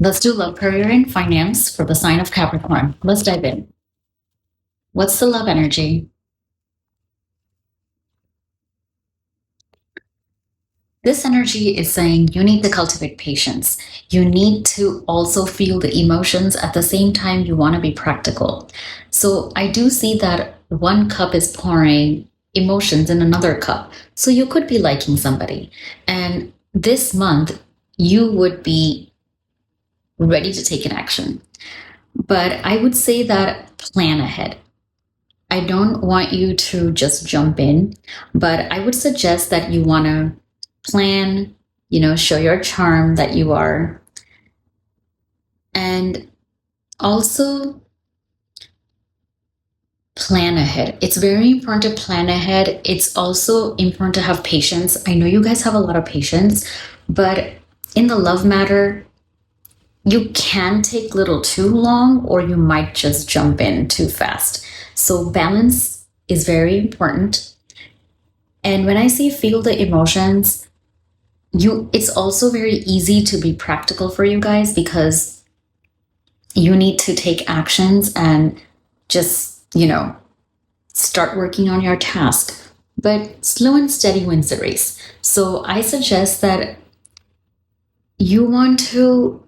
Let's do love, career, and finance for the sign of Capricorn. Let's dive in. What's the love energy? This energy is saying you need to cultivate patience. You need to also feel the emotions at the same time you want to be practical. So I do see that one cup is pouring emotions in another cup. So you could be liking somebody. And this month, you would be ready to take an action. But I would say that plan ahead. I don't want you to just jump in, but I would suggest that you want to plan, show your charm that you are. And also plan ahead. It's very important to plan ahead. It's also important to have patience. I know you guys have a lot of patience, but in the love matter, you can take little too long or you might just jump in too fast. So balance is very important. And when I say feel the emotions, it's also very easy to be practical for you guys because you need to take actions and just, start working on your task. But slow and steady wins the race. So I suggest that you want to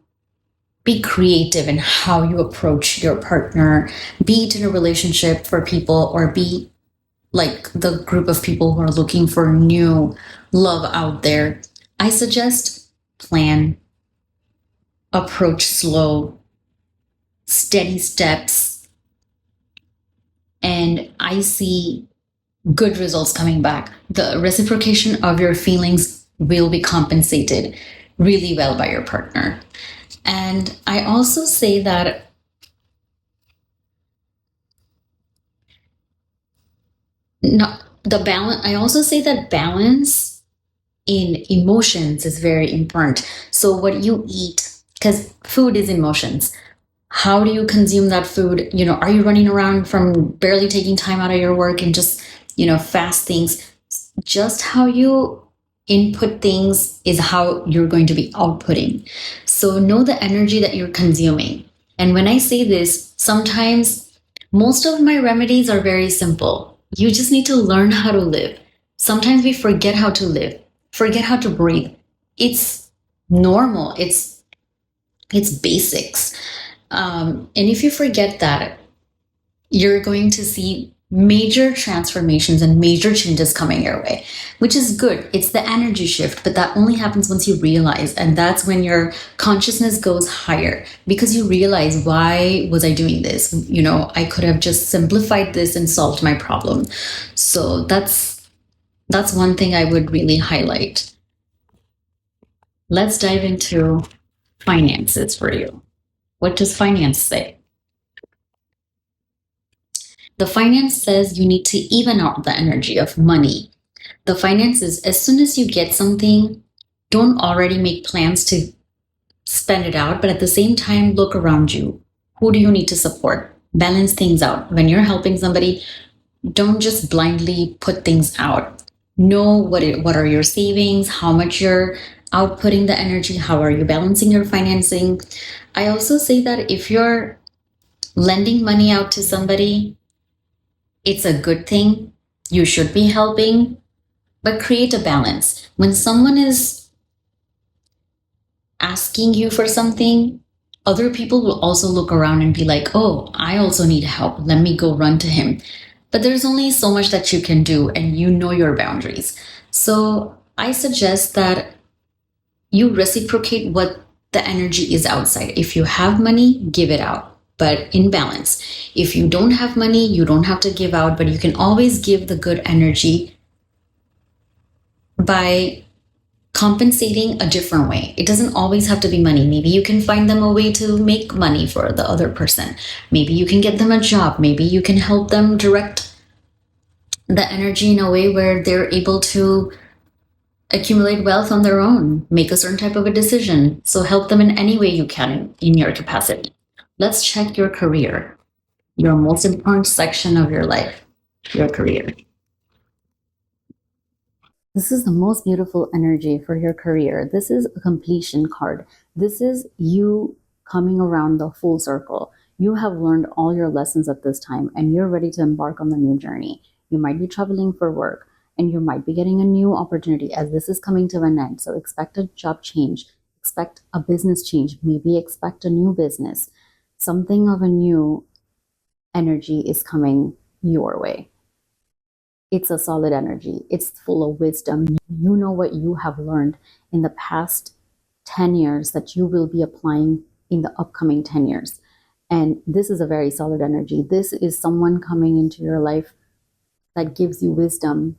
be creative in how you approach your partner, be it in a relationship for people or be like the group of people who are looking for new love out there. I suggest plan, approach slow, steady steps, and I see good results coming back. The reciprocation of your feelings will be compensated really well by your partner. And I also say that not the balance. I also say that balance in emotions is very important. So what you eat, because food is emotions. How do you consume that food? Are you running around from barely taking time out of your work and just, fast things? Just how you input things is how you're going to be outputting. So know the energy that you're consuming. And when I say this, sometimes most of my remedies are very simple. You just need to learn how to live. Sometimes we forget how to live, forget how to breathe. It's normal. It's basics. And if you forget that, you're going to see major transformations and major changes coming your way, which is good. It's the energy shift, but that only happens once you realize. And that's when your consciousness goes higher because you realize, why was I doing this? I could have just simplified this and solved my problem. So that's one thing I would really highlight. Let's dive into finances for you. What does finance say? The finance says you need to even out the energy of money. The finance is as soon as you get something, don't already make plans to spend it out, but at the same time, look around you. Who do you need to support? Balance things out. When you're helping somebody, don't just blindly put things out. Know what are your savings, how much you're outputting the energy, how are you balancing your financing. I also say that if you're lending money out to somebody, it's a good thing. You should be helping, but create a balance. When someone is asking you for something, other people will also look around and be like, oh, I also need help. Let me go run to him. But there's only so much that you can do, and you know your boundaries. So I suggest that you reciprocate what the energy is outside. If you have money, give it out, but in balance. If you don't have money, you don't have to give out, but you can always give the good energy by compensating a different way. It doesn't always have to be money. Maybe you can find them a way to make money for the other person. Maybe you can get them a job. Maybe you can help them direct the energy in a way where they're able to accumulate wealth on their own, make a certain type of a decision. So help them in any way you can in your capacity. Let's check your career, your most important section of your life, your career. This is the most beautiful energy for your career. This is a completion card. This is you coming around the full circle. You have learned all your lessons at this time and you're ready to embark on the new journey. You might be traveling for work and you might be getting a new opportunity as this is coming to an end. So expect a job change, expect a business change, maybe expect a new business. Something of a new energy is coming your way. It's a solid energy. It's full of wisdom. You know what you have learned in the past 10 years that you will be applying in the upcoming 10 years. And this is a very solid energy. This is someone coming into your life that gives you wisdom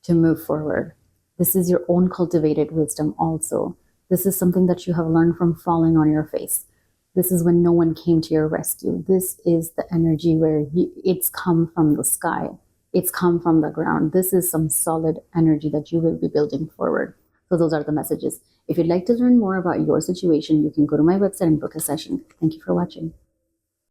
to move forward. This is your own cultivated wisdom also. This is something that you have learned from falling on your face. This is when no one came to your rescue. This is the energy where it's come from the sky. It's come from the ground. This is some solid energy that you will be building forward. So those are the messages. If you'd like to learn more about your situation, you can go to my website and book a session. Thank you for watching.